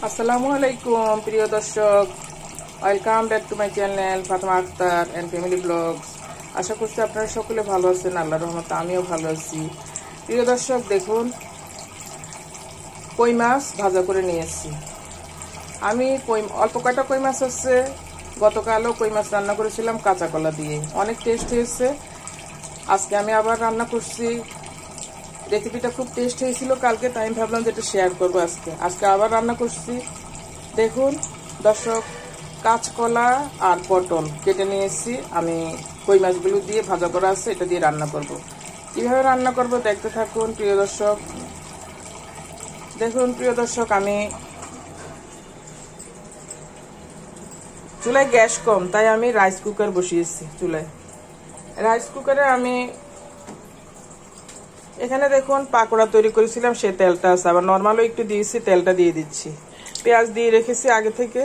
আসসালামু আলাইকুম প্রিয় দর্শক, welcome back to my channel Fatema Akter and family blogs. আশা করছি আপনারা সকলে ভালো আছেন, আল্লাহর রহমতে আমিও ভালো আছি। প্রিয় দর্শক, দেখুন কই মাছ ভাজা করে নিয়েছি। আমি অল্প কয়টা কই মাছ হচ্ছে, গতকালও কই মাছ রান্না করেছিলাম কাঁচা কলা দিয়ে, অনেক টেস্ট হয়েছে। আজকে আমি আবার রান্না করছি, রেসিপিটা খুব টেস্ট হয়েছিল কালকে, তাই আমি ভাবলাম যে এটা শেয়ার করবো আজকে আবার রান্না করছি। দেখুন দর্শক, কাঁচকলা আর পটল কেটে নিয়েছি আমি, কই মাছগুলো দিয়ে ভাজা করা আছে, এটা দিয়ে রান্না করব। কিভাবে রান্না করব দেখতে থাকুন প্রিয় দর্শক। দেখুন প্রিয় দর্শক, আমি চুলায় গ্যাস কম, তাই আমি রাইস কুকার বসিয়েছি চুলায়। রাইস কুকারে আমি এখানে দেখুন পাকোড়া তৈরি করেছিলাম, সে তেলটা আছে, আবার নর্মালও একটু দিয়েছি, তেলটা দিয়ে দিচ্ছি। পেঁয়াজ দিয়ে রেখেছি আগে থেকে।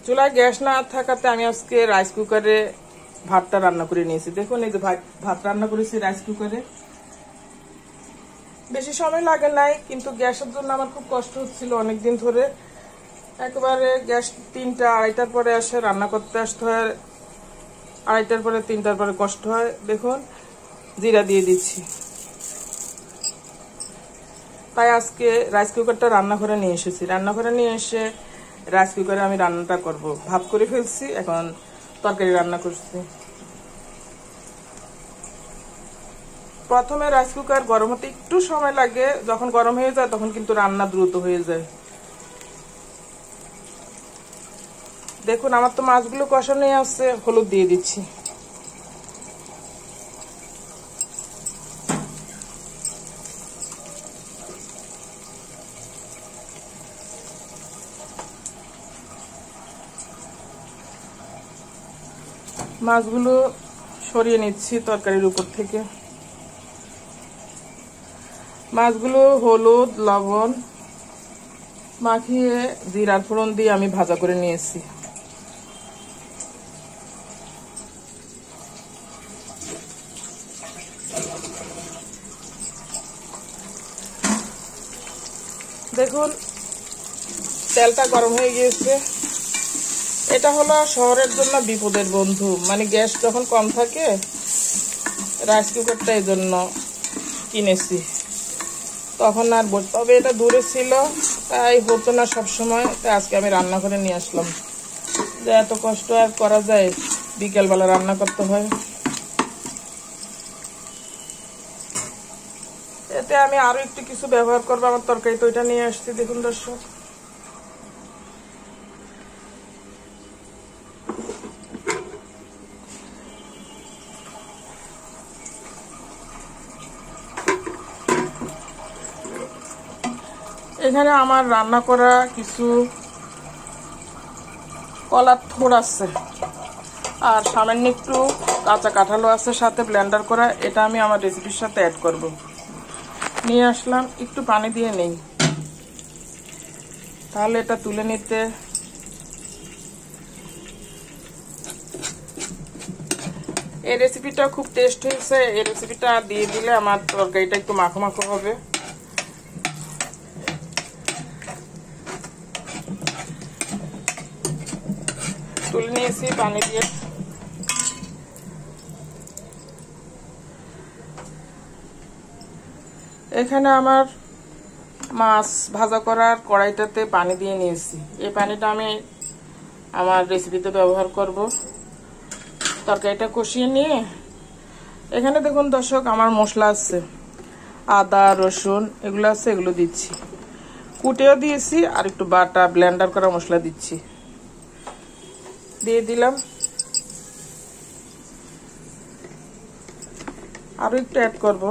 চুলায় গ্যাস না থাকাতে আমি আজকে রাইস কুকারে ভাতটা রান্না করে নিয়েছি। দেখুন এই যে ভাত রান্না করেছি রাইস কুকারে, বেশি সময় লাগে নাই, কিন্তু গ্যাসের জন্য আমার খুব কষ্ট হচ্ছিল অনেকদিন ধরে। একেবারে গ্যাস 3টা 2:30টার পরে আসে, রান্না করতে আসতে হয় 2:30টার পরে 3টার পরে কষ্ট হয়। দেখুন জিরা দিয়ে দিচ্ছি, তাই আজকে রাইস কুকারটা রান্নাঘরে নিয়ে এসেছি। রান্নাঘরে নিয়ে এসে রাইস কুকারে আমি রান্নাটা করব। ভাত করে ফেলছি, এখন তরকারি রান্না করছি। প্রথমে রাইস কুকার গরম হতে একটু সময় লাগে, যখন গরম হয়ে যায় তখন কিন্তু রান্না দ্রুত হয়ে যায়। দেখুন আমার তো মাছগুলো কষানো আছে, হলুদ দিয়ে দিচ্ছি। মাছগুলো সরিয়ে নিচ্ছি তরকারির উপর থেকে। মাছগুলো হলুদ লবণ মাখিয়ে জিরার ফোড়ন দিয়ে আমি ভাজা করে নিয়েছি। দেখুন তেলটা গরম হয়ে গিয়েছে। এটা হলো শহরের জন্য বিপদের বন্ধু, মানে গ্যাস যখন কম থাকে রাইস কুকারটা এই জন্য কিনেছি, তখন আর তবে এটা দূরে ছিল তাই হতো না সবসময়, তাই আজকে আমি রান্না করে নিয়ে আসলাম। যে এত কষ্ট আর করা যায়, বিকেলবেলা রান্না করতে হয়। এতে আমি আরো একটু কিছু ব্যবহার করবো আমার তরকারি, তো এটা নিয়ে আসছি। দেখুন দর্শক, এখানে আমার রান্না করা কিছু কলার থোড় আছে, আর সামান্য একটু কাঁচা কাঁঠালও আছে সাথে ব্লেন্ডার করা, এটা আমি আমার রেসিপির সাথে অ্যাড করব। নিয়ে আসলাম, একটু পানি দিয়ে নেই, তাহলে এটা তুলে নিতে এই রেসিপিটা খুব টেস্ট হয়েছে। এই রেসিপিটা দিয়ে দিলে আমার তরকারিটা একটু মাখো মাখো হবে। তুলে নিয়েছি পানি দিয়ে। এখানে আমার মাছ ভাজা করার কড়াইটাতে পানি দিয়ে নিয়েছি। এই পানিটা আমি আমার রেসিপিতে ব্যবহার করব। তরকারিটা কষিয়ে নিয়ে এখানে দেখুন দর্শক, আমার মশলা আছে, আদা রসুন এগুলো আছে, এগুলো দিচ্ছি। কুটেও দিয়েছি, আর একটু বাটা ব্লেন্ডার করা মশলা দিচ্ছি, দিয়ে দিলাম। আরো একটু অ্যাড করব।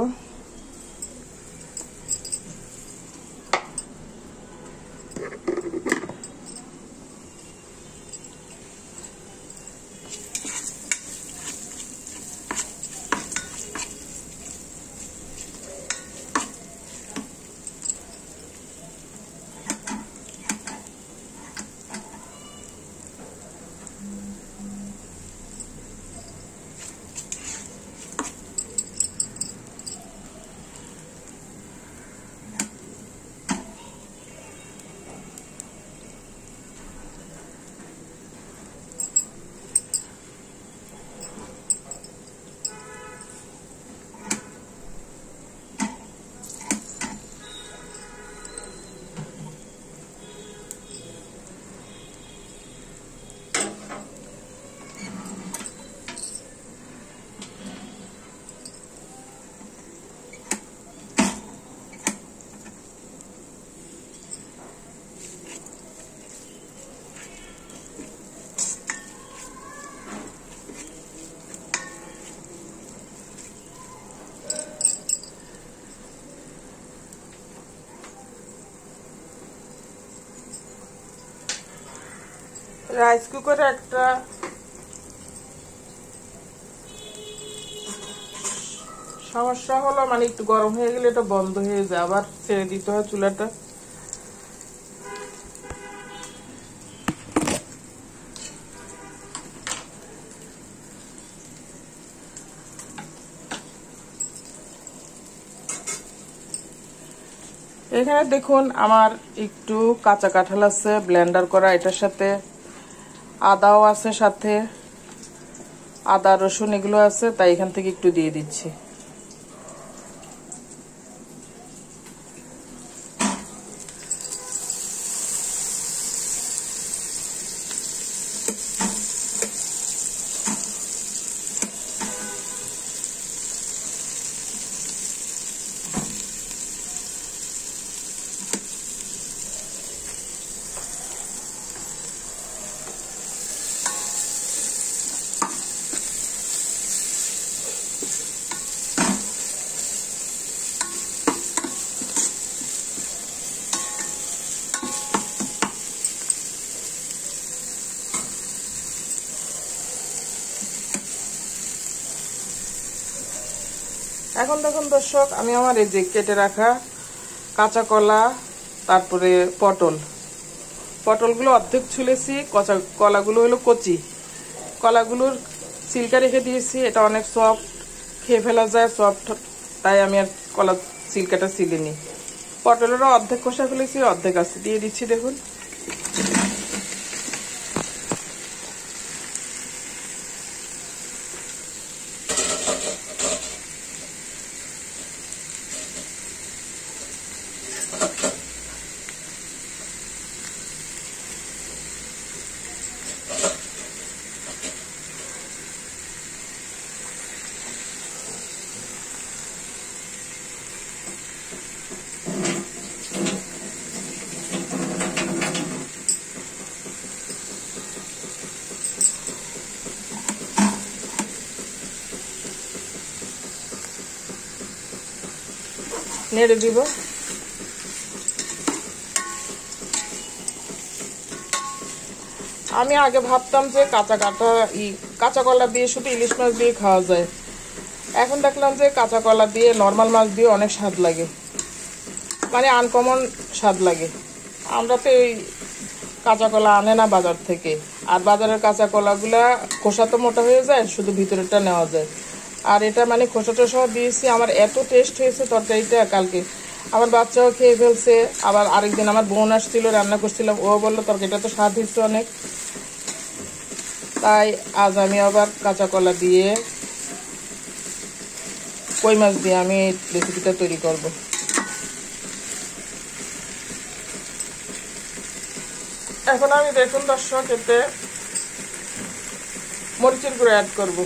রাইস কুকারে একটা সমস্যা হলো, মানে একটু গরম হয়ে গেলে এটা বন্ধ হয়ে যায়, আবার ছেড়ে দিতে হয় চুলাটা। এখানে দেখুন আমার একটু কাঁচা কাঁঠাল আছে ব্লেন্ডার করা, এটার সাথে আদাও আছে, সাথে আদা রসুন এগুলো আছে, তাই এখান থেকে একটু দিয়ে দিচ্ছি। এখন দেখুন দর্শক, আমি আমার এই যে কেটে রাখা কাঁচা কলা, তারপরে পটলগুলো অর্ধেক ছুলেছি, কলাগুলো হলো কচি, কলাগুলোর ছিলকা রেখে দিয়েছি। এটা অনেক সফট, খেয়ে ফেলা যায় সফট, তাই আমি আর কলা ছিলকাটা ছিলিনি। পটলেরও অর্ধেক কষা ফেলেছি, অর্ধেক আছে, দিয়ে দিচ্ছি। দেখুন নেড়ে দিব। আমি আগে ভাবতাম যে কাঁচা কলা দিয়ে শুধু ইলিশ মাছ দিয়ে খাওয়া যায়, এখন দেখলাম যে কাঁচা কলা দিয়ে নর্মাল মাছ দিয়ে অনেক স্বাদ লাগে, মানে আনকমন স্বাদ লাগে। আমরা তো এই কাঁচা কলা আনে না বাজার থেকে, আর বাজারের কাঁচা কলাগুলা খোসা তো মোটা হয়ে যায়, শুধু ভিতরেরটা নেওয়া যায়। আর এটা মানে খোসা টোসা দিয়েছি, আমার এত টেস্ট হয়েছে তরকারিটা। কালকে আমার বাচ্চাও খেয়ে ফেলছে, আবার আরেকদিন আমার বোন আসছিল, রান্না করছিলাম, ও বললো তরকারিটা তো স্বাদ হয়েছে অনেক। তাই আজ আমি আবার কাঁচা কলা দিয়ে কই মাছ দিয়ে আমি রেসিপিটা তৈরি করব। এখন আমি দেখুন দর্শক, এতে মরিচের গুঁড়ো অ্যাড করব।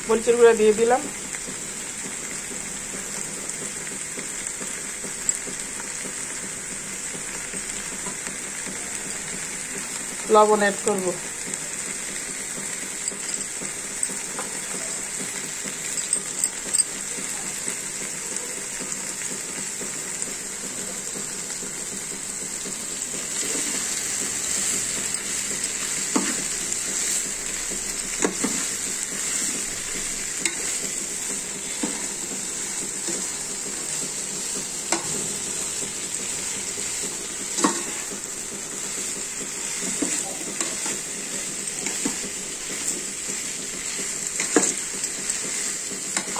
মরিচের গুঁড়ো দিয়ে দিলাম, লবণ অ্যাড করব।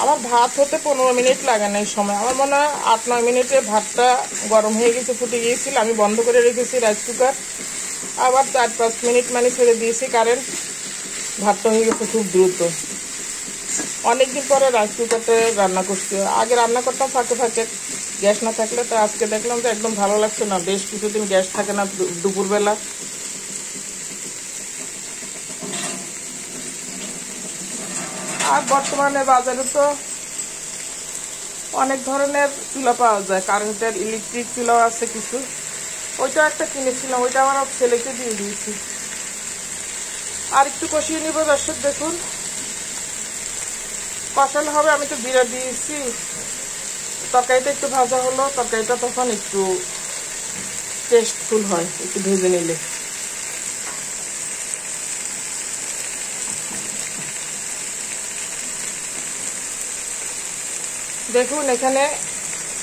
আমার ভাত হতে 15 মিনিট লাগে না, এই সময় আমার মনে হয় 8-9 মিনিটে ভাতটা গরম হয়ে গেছে, ফুটে গিয়েছিল। আমি বন্ধ করে রেখেছি রাইস কুকার, আবার 4-5 মিনিট মানে ছেড়ে দিয়েছি কারেন্ট, ভাতটা হয়ে গেছে খুব দ্রুত। অনেকদিন পরে রাইস কুকারে রান্না করছি, আগে রান্না করতাম ফাঁকে ফাঁকে গ্যাস না থাকলে, তো আজকে দেখলাম যে একদম ভালো লাগছে না, বেশ কিছুদিন গ্যাস থাকে না দুপুরবেলা। আর বর্তমানে বাজারে তো অনেক ধরনের চুলা পাওয়া যায়, কারেন্টের ইলেকট্রিক চুলাও আছে কিছু, ওইটা একটা কিনেছিলাম, ওইটা আমার ছেলেকে দিয়ে দিয়েছি। আর একটু কষিয়ে নিব দর্শক। দেখুন কষানো হবে, আমি তো জিরা দিয়েছি, তরকারিটা একটু ভাজা হলো, তরকারিটা তখন একটু টেস্টফুল হয় একটু ভেজে নিলে। দেখুন এখানে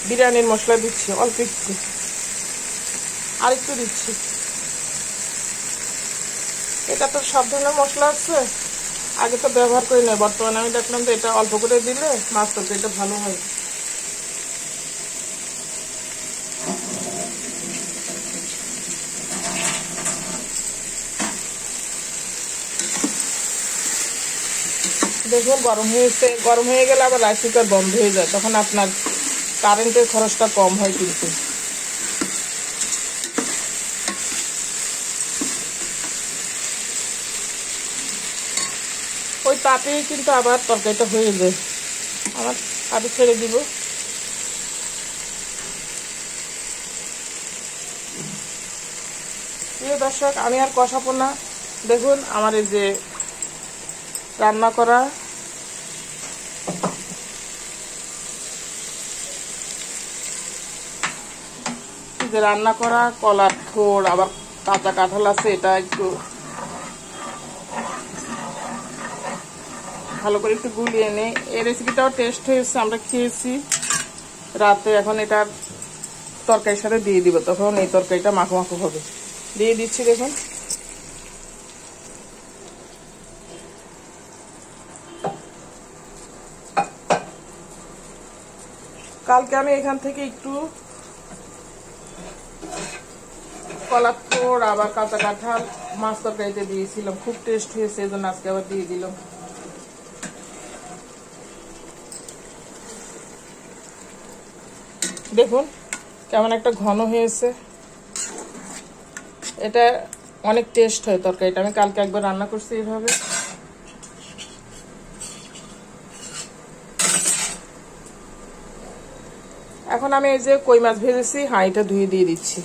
বিরিয়ানির মশলা দিচ্ছি, অল্প একটু, আর একটু দিচ্ছি। এটা তো সব ধরনের মশলা আছে, আগে তো ব্যবহার করি না, বর্তমানে আমি দেখলাম যে এটা অল্প করে দিলে মাছ তরকারিটা ভালো হয়। দেখুন গরম হয়েছে, গরম হয়ে গেলে আবার রাইস কুকার বন্ধ হয়ে যায়, তখন আপনার কারেন্টের খরচটা কম হয়। কিন্তু ওই তাপেই কিন্তু আবার তরকারিটা হয়ে যায়। আমার তাপে ছেড়ে দিব। প্রিয় দর্শক, আমি আর কষাবো না। দেখুন আমার এই যে রান্না করা কলার থোড়, আবার কাঁচা কাঁঠাল আছে, এটা একটু ভালো করে একটু গুলিয়ে নেই। এই রেসিপিটাও টেস্ট হয়েছে, আমরা খেয়েছি রাতে। এখন এটা তরকারির সাথে দিয়ে দিব, তখন এই তরকারিটা মাখো মাখো হবে। দিয়ে দিচ্ছি। দেখুন কালকে আমি এখান থেকে একটু কলার থোড় আবার কাঁচা কাঁঠাল মাছ তরকারিতে দিয়েছিলাম, খুব টেস্ট হয়েছে, এই জন্য আজকে আবার দিয়ে দিলাম। দেখুন কেমন একটা ঘন হয়েছে, এটা অনেক টেস্ট হয় তরকারিটা। আমি কালকে একবার রান্না করছি এইভাবে। এখন আমি এই যে কই মাছ ভেজেছি, হাঁড়িটা ধুয়ে দিয়ে দিচ্ছি।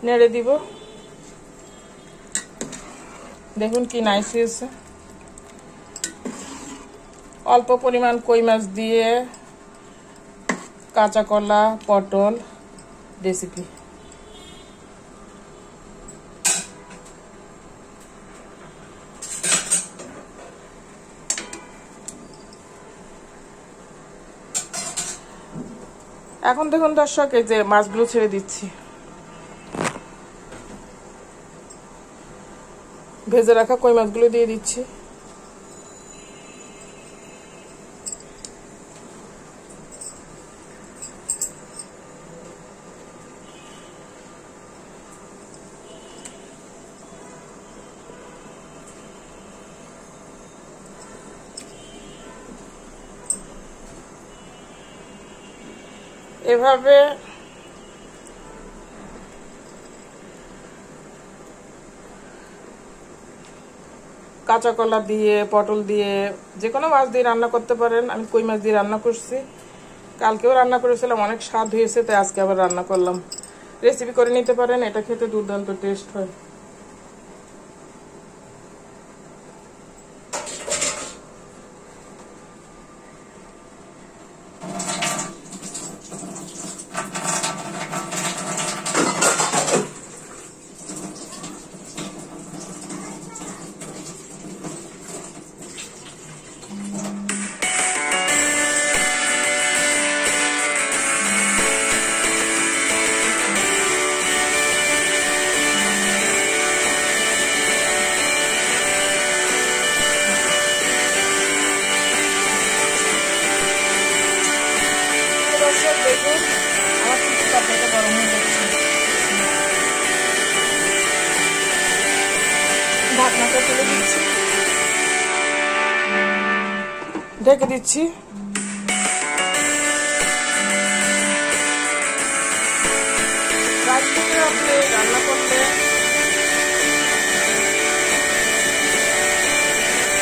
নেড়ে দিব। দেখুন কি নাইস হয়েছে। অল্প পরিমাণ কই মাছ দিয়ে কাঁচা কলা পটল রেসিপি। এখন দেখুন দর্শক, এই যে মাছগুলো ছেড়ে দিচ্ছি। ভেজে রাখা কই মাছগুলো দিয়ে দিচ্ছি। এভাবে কাঁচা কলা দিয়ে পটল দিয়ে যে কোনো মাছ দিয়ে রান্না করতে পারেন। আমি কই মাছ দিয়ে রান্না করছি, কালকেও রান্না করেছিলাম, অনেক স্বাদ হয়েছে, তাই আজকে আবার রান্না করলাম। রেসিপি করে নিতে পারেন, এটা খেতে দুর্দান্ত টেস্ট হয়। দেখুন আমার কিন্তু তরকারিটা গরম হয়ে যাচ্ছে। ঢাকনাটা তুলে দিচ্ছি, ঢেকে দিচ্ছি। রাইস কুকারে আপনি রান্না করলে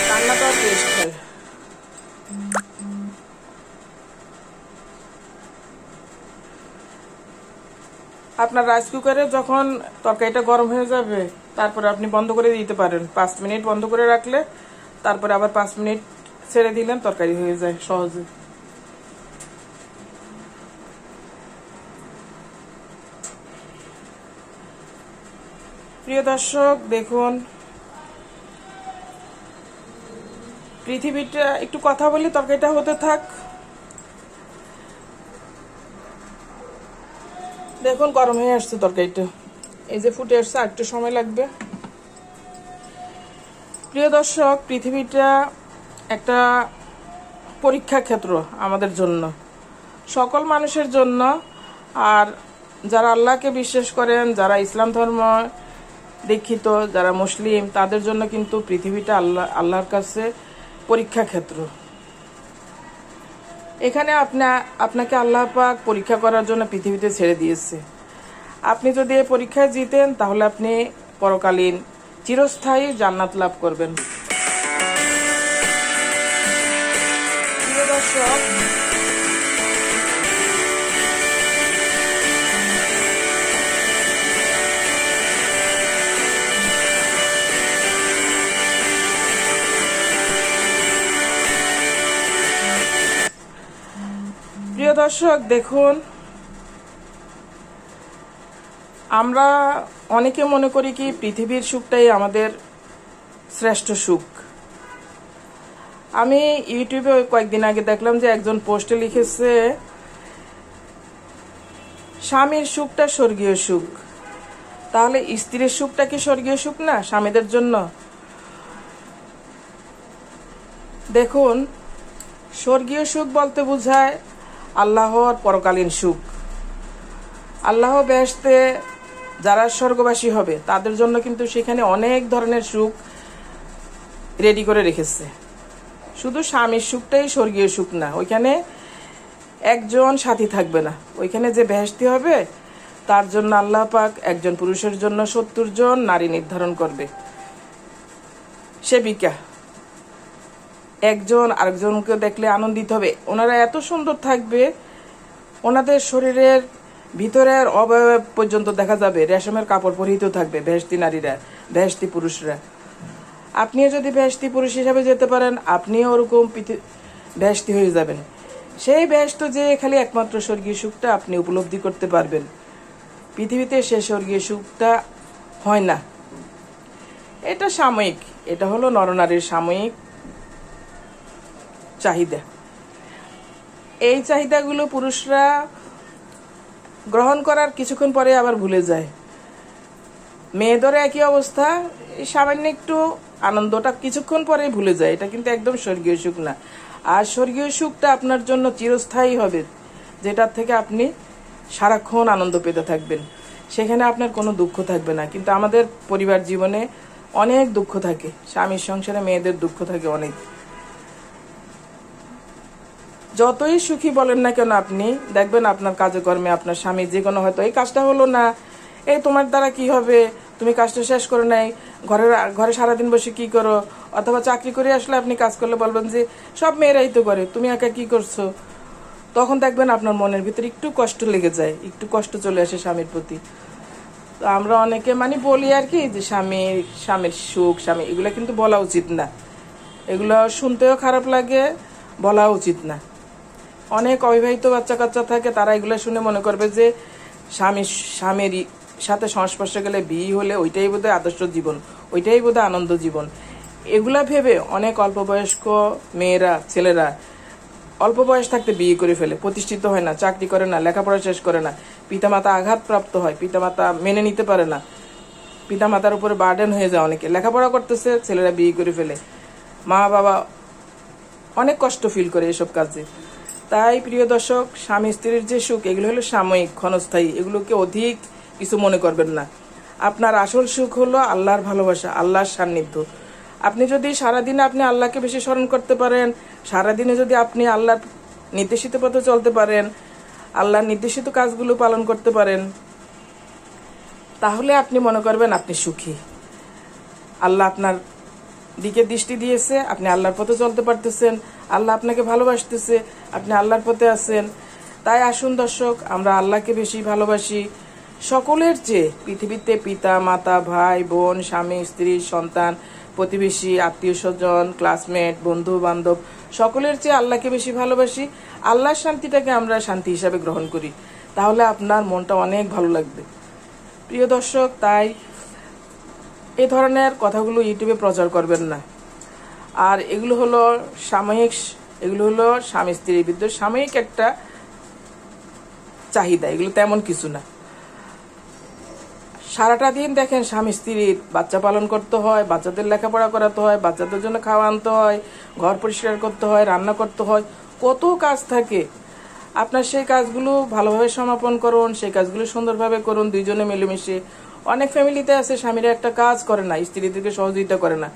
রান্নাটাও টেস্ট হয়। আপনার রাইস কুকারে যখন তরকারিটা গরম হয়ে যাবে, তারপরে আপনি বন্ধ করে দিতে পারেন। 5 মিনিট বন্ধ করে রাখলে তারপরে আবার 5 মিনিট ছেড়ে দিলেন, তরকারি হয়ে যায় সহজে। প্রিয় দর্শক দেখুন, পৃথিবীটা একটু কথা বলি, তরকারিটা হতে থাক। দেখুন গরম হয়ে আসছে তরকারিটা, এই যে ফুটে আসছে, আর একটু সময় লাগবে। প্রিয় দর্শক, পৃথিবীটা একটা পরীক্ষা ক্ষেত্র আমাদের জন্য, সকল মানুষের জন্য। আর যারা আল্লাহকে বিশ্বাস করেন, যারা ইসলাম ধর্ম দীক্ষিত, যারা মুসলিম, তাদের জন্য কিন্তু পৃথিবীটা আল্লাহর কাছে পরীক্ষা ক্ষেত্র। এখানে আপনাকে আল্লাহ পাক পরীক্ষা করার জন্য পৃথিবীতে ছেড়ে দিয়েছে। আপনি যদি এই পরীক্ষায় জিতেন, তাহলে আপনি পরকালীন চিরস্থায়ী জান্নাত লাভ করবেন। প্রিয় দর্শক, প্রিয় দর্শক দেখুন, আমরা অনেকে মনে করি কি পৃথিবীর সুখটাই আমাদের শ্রেষ্ঠ সুখ। আমি ইউটিউবে কয়েকদিন আগে দেখলাম যে একজন পোস্টে লিখেছে, স্বামীর সুখটা স্বর্গীয় সুখ। তাহলে স্ত্রীর সুখটা কি স্বর্গীয় সুখ না স্বামীদের জন্য? দেখুন, স্বর্গীয় সুখ বলতে বোঝায় আল্লাহর পরকালীন সুখ। আল্লাহ বেহেশতে যারা স্বর্গবাসী হবে তাদের জন্য কিন্তু সেখানে অনেক ধরনের সুখ রেডি করে রেখেছে। শুধু স্বামীর সুখটাই স্বর্গীয় সুখ না, ওইখানে একজন সাথী থাকবে না। ওইখানে যে বেহেশতি হবে তার জন্য আল্লাহ পাক একজন পুরুষের জন্য 70 জন নারী নির্ধারণ করবে, সেবিকা। একজন আরেকজনকে দেখলে আনন্দিত হবে। ওনারা এত সুন্দর থাকবে, ওনাদের শরীরের ভিতরের অবয়ব পর্যন্ত দেখা যাবে, রেশমের কাপড় পরিহিত থাকবে বেহেশতি নারীরা, বেহেশতি পুরুষরা। আপনিও যদি বেহেশতি পুরুষ হিসাবে যেতে পারেন, আপনিও ওরকম বেহেশতি হয়ে যাবেন। সেই বেহেশত যে খালি একমাত্র স্বর্গীয় সুখটা আপনি উপলব্ধি করতে পারবেন। পৃথিবীতে সে স্বর্গীয় সুখটা হয় না, এটা সাময়িক। এটা হলো নরনারীর সাময়িক চাহিদা। এই চাহিদাগুলো পুরুষরা গ্রহণ করার কিছুক্ষণ পরে আবার ভুলে যায়। মেয়েদের একই অবস্থা, সামান্য একটু আনন্দটা কিছুক্ষণ পরে ভুলে যায়। এটা কিন্তু একদম স্বর্গীয় সুখ না। আর স্বর্গীয় সুখটা আপনার জন্য চিরস্থায়ী হবে, যেটার থেকে আপনি সারাক্ষণ আনন্দ পেতে থাকবেন। সেখানে আপনার কোনো দুঃখ থাকবে না। কিন্তু আমাদের পরিবার জীবনে অনেক দুঃখ থাকে, স্বামীর সংসারে মেয়েদের দুঃখ থাকে অনেক। যতই সুখী বলেন না কেন আপনি, দেখবেন আপনার কাজকর্মে আপনার স্বামী যে কোনো হয়তো এই কাজটা হলো না, এই তোমার দ্বারা কি হবে, তুমি কাজটা শেষ করে নাই, ঘরে সারাদিন বসে কি করো, অথবা চাকরি করে আসলে আপনি কাজ করলে বলবেন যে সব মেয়েরাই তো করে, তুমি একা কি করছো। তখন দেখবেন আপনার মনের ভিতরে একটু কষ্ট লেগে যায়, একটু কষ্ট চলে আসে স্বামীর প্রতি। তো আমরা অনেকে বলি আর কি যে স্বামীর সুখ, স্বামী, এগুলো কিন্তু বলা উচিত না। এগুলো শুনতেও খারাপ লাগে, বলা উচিত না। অনেক অবিবাহিত বাচ্চা কাচ্চা থাকে, তারা এগুলো শুনে মনে করবে যে স্বামীর সাথে সংস্পর্শে গেলে, বিয়ে হলে ওইটাই বোধহয় আদর্শ জীবন, ওইটাই বোধহয় আনন্দ জীবন। এগুলা ভেবে অনেক অল্প বয়স্ক মেয়েরা, ছেলেরা অল্প বয়স থাকতে বিয়ে করে ফেলে, প্রতিষ্ঠিত হয় না, চাকরি করে না, লেখাপড়া শেষ করে না, পিতামাতা আঘাতপ্রাপ্ত হয়, পিতামাতা মেনে নিতে পারে না, পিতামাতার উপরে বার্ডেন হয়ে যায়। অনেকে লেখাপড়া করতেছে, ছেলেরা বিয়ে করে ফেলে, মা বাবা অনেক কষ্ট ফিল করে এসব কাজে। তাই প্রিয় দর্শক, স্বামী স্ত্রীর যে সুখ, এগুলো হলো সাময়িক, ক্ষণস্থায়ী। এগুলোকে অধিক কিছু মনে করবেন না। আপনার আসল সুখ হলো আল্লাহর ভালোবাসা, আল্লাহর সান্নিধ্য। আপনি যদি সারাদিনে আপনি আল্লাহকে বেশি স্মরণ করতে পারেন, সারাদিনে যদি আপনি আল্লাহর নির্দেশিত পথে চলতে পারেন, আল্লাহর নির্দেশিত কাজগুলো পালন করতে পারেন, তাহলে আপনি মনে করবেন আপনি সুখী। আল্লাহ আপনার দিকে দৃষ্টি দিয়েছে, আপনি আল্লাহর পথে চলতে পারতেছেন, আল্লাহ আপনাকে ভালোবাসতেছে, আপনি আল্লাহর পথে আছেন। তাই আসুন দর্শক, আমরা আল্লাহকে বেশি ভালোবাসি সকলের চেয়ে। পৃথিবীতে পিতা মাতা, ভাই বোন, স্বামী স্ত্রী, সন্তান, প্রতিবেশী, আত্মীয় স্বজন, ক্লাসমেট, বন্ধু বান্ধব, সকলের চেয়ে আল্লাহকে বেশি ভালোবাসি। আল্লাহর শান্তিটাকে আমরা শান্তি হিসাবে গ্রহণ করি, তাহলে আপনার মনটা অনেক ভালো লাগবে প্রিয় দর্শক। তাই এই ধরনের কথাগুলো ইউটিউবে প্রচার করবেন না। আর এগুলো হলো সাময়িক, এগুলো হলো স্বামী স্ত্রীর ভিতরে সাময়িক একটা চাহিদা, এগুলো তেমন কিছু না। সারাটা দিন দেখেন স্বামী স্ত্রীর বাচ্চা পালন করতে হয়, বাচ্চাদের লেখাপড়া করাতে হয়, বাচ্চাদের জন্য খাওয়া আনতে হয়, ঘর পরিষ্কার করতে হয়, রান্না করতে হয়, কত কাজ থাকে। আপনার সেই কাজগুলো ভালোভাবে সমাপন করুন, সেই কাজগুলো সুন্দরভাবে করুন দুইজনে মিলেমিশে। অনেক ফ্যামিলিতে আছে স্বামীরা একটা কাজ করে না, স্ত্রীদেরকে সহযোগিতা করে না।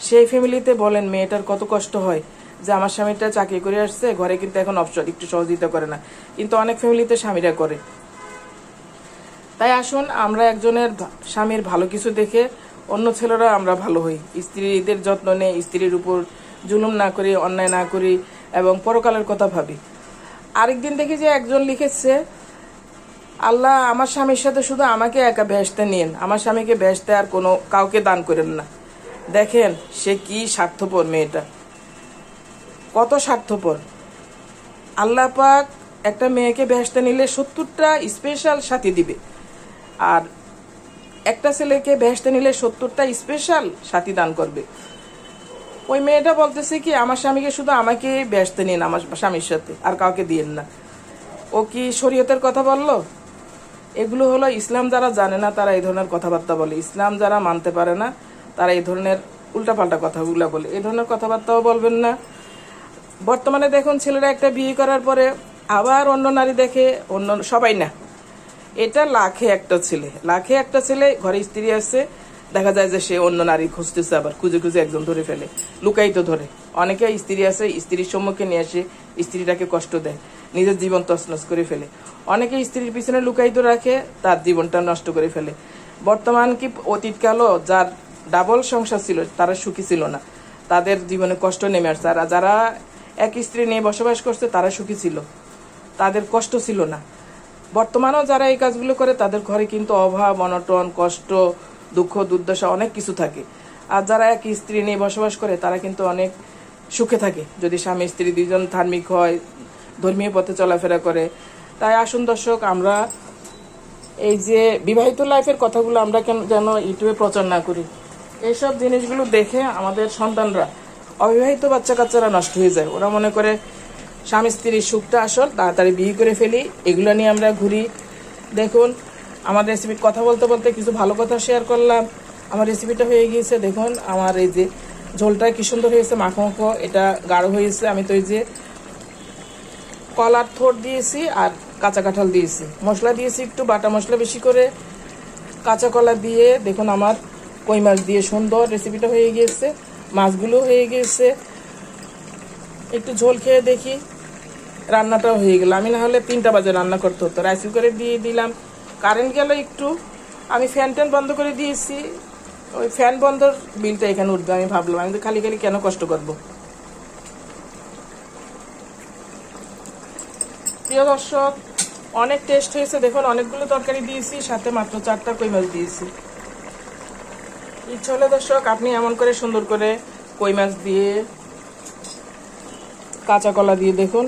সেই ফ্যামিলিতে বলেন মেয়েটার কত কষ্ট হয় যে আমার স্বামীটা চাকরি করে আসছে, ঘরে কিন্তু এখন অবসর, একটু সহযোগিতা করে না। কিন্তু অনেক ফ্যামিলিতে স্বামীরা করে। তাই আসুন আমরা একজনের স্বামীর ভালো কিছু দেখে অন্য ছেলেরা আমরা ভালো হই, স্ত্রীদের যত্ন নেই, স্ত্রীর উপর জুলুম না করি, অন্যায় না করি এবং পরকালের কথা ভাবি। আরেকদিন দেখি যে একজন লিখেছে, আল্লাহ আমার স্বামীর সাথে শুধু আমাকে একা বেহেশতে নিন, আমার স্বামীকে বেহেশতে আর কোনো কাউকে দান করেন না। দেখেন সে কি স্বার্থপর, মেয়েটা কত স্বার্থপর। আল্লাহ পাক একটা মেয়েকে বেহেশতে নিলে 70টা স্পেশাল সাথী দিবে, আর একটা ছেলেকে বেহেশতে নিলে 70টা স্পেশাল সাথী দান করবে। ওই মেয়েটা বলতেছে কি আমার স্বামীকে শুধু আমাকে বেহেশতে নিন আমার স্বামীর সাথে, আর কাউকে দিয়েন না। ও কি শরীয়তের কথা বললো? এগুলো হলো ইসলাম যারা জানে না তারা এই ধরনের কথাবার্তা বলে, ইসলাম যারা মানতে পারে না তারা এই ধরনের উল্টাপাল্টা কথাগুলো বলে। এই ধরনের কথাবার্তাও বলবেন না। বর্তমানে দেখুন ছেলেরা একটা বিয়ে করার পরে আবার অন্য নারী দেখে, অন্য সবাই না, এটা লাখে একটা ছেলে, লাখে একটা ছেলে ঘরে স্ত্রী আছে, দেখা যায় যে সে অন্য নারী খুঁজতেছে, আবার খুঁজে খুঁজে একজন ধরে ফেলে, লুকাই তো ধরে। অনেকে স্ত্রী আছে, স্ত্রীর সম্মুখে নিয়ে আসে, স্ত্রীটাকে কষ্ট দেয়, নিজের জীবন তছনছ করে ফেলে। অনেকে স্ত্রীর পিছনে লুকায়িত রাখে, তার জীবনটা নষ্ট করে ফেলে। বর্তমান কি অতীতকালও যার ডাবল সংসার ছিল তারা সুখী ছিল না, তাদের জীবনে কষ্ট নেমে আসছে। আর যারা এক স্ত্রী নিয়ে বসবাস করছে তারা সুখী ছিল, তাদের কষ্ট ছিল না। বর্তমানেও যারা এই কাজগুলো করে তাদের ঘরে কিন্তু অভাব, অনটন, কষ্ট, দুঃখ, দুর্দশা অনেক কিছু থাকে। আর যারা এক স্ত্রী নিয়ে বসবাস করে তারা কিন্তু অনেক সুখে থাকে, যদি স্বামী স্ত্রী দুইজন ধার্মিক হয়, ধর্মীয় পথে চলাফেরা করে। তাই আসুন দর্শক, আমরা এই যে বিবাহিত লাইফের কথাগুলো আমরা যেন ইউটিউবে প্রচার না করি। এইসব জিনিসগুলো দেখে আমাদের সন্তানরা, অবিবাহিত বাচ্চা কাচ্চারা নষ্ট হয়ে যায়। ওরা মনে করে স্বামী স্ত্রীর সুখটা আসল, তাড়াতাড়ি বিয়ে করে ফেলি, এগুলো নিয়ে আমরা ঘুরি। দেখুন আমার রেসিপির কথা বলতে বলতে কিছু ভালো কথা শেয়ার করলাম। আমার রেসিপিটা হয়ে গিয়েছে, দেখুন আমার এই যে ঝোলটা কি সুন্দর হয়েছে, মাখো মাখো, এটা গাঢ় হয়েছে। আমি তো এই যে কলার থোড় দিয়েছি আর কাঁচা কাঁঠাল দিয়েছি, মশলা দিয়েছি একটু বাটা মশলা বেশি করে, কাঁচা কলা দিয়ে দেখুন আমার কই মাছ দিয়ে সুন্দর রেসিপিটা হয়ে গিয়েছে। মাছগুলো হয়ে গিয়েছে, একটু ঝোল খেয়ে দেখি রান্নাটাও হয়ে গেল। আমি না হলে 3টা বাজে রান্না করতে হতো, রাইস কুকারে দিয়ে দিলাম, কারেন্ট গেল একটু, আমি ফ্যান ট্যান বন্ধ করে দিয়েছি। ওই ফ্যান বন্ধর বিলটা এখানে উঠবে, আমি ভাবলাম আমি তো খালি খালি কেন কষ্ট করবো। প্রিয় দর্শক, অনেক টেস্ট হয়েছে। দেখুন অনেকগুলো তরকারি দিয়েছি, সাথে মাত্র 4টা কই মাছ দিয়েছি। ইচ্ছা হলে দর্শক আপনি এমন করে সুন্দর করে কই মাছ দিয়ে, কাঁচা কলা দিয়ে দেখুন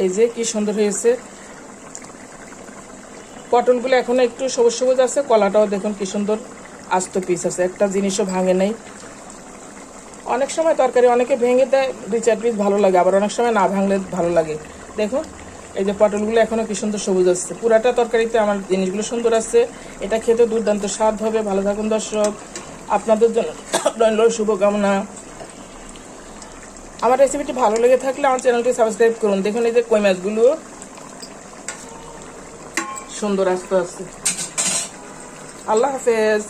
এই যে কি সুন্দর হয়েছে। পটলগুলো এখনো একটু সবুজ সবুজ আছে, কলাটাও দেখুন কি সুন্দর আস্ত পিস আছে, একটা জিনিসও ভাঙে নাই। অনেক সময় তরকারি অনেকে ভেঙে দেয়, 2-4 পিস ভালো লাগে, আবার অনেক সময় না ভাঙলে ভালো লাগে। দেখুন এই যে পটলগুলো এখনো কি সুন্দর সবুজ আসছে, পুরাটা তরকারিতে আমার জিনিসগুলো সুন্দর আছে। এটা খেতে দুর্দান্ত স্বাদ হবে। ভালো থাকুন দর্শক, আপনাদের জন্য রইল শুভকামনা। আমার রেসিপিটি ভালো লেগে থাকলে আমার চ্যানেলটি সাবস্ক্রাইব করুন। দেখুন এই যে কই মাছগুলো সুন্দর আস্তে আস্তে। আল্লাহ হাফেজ।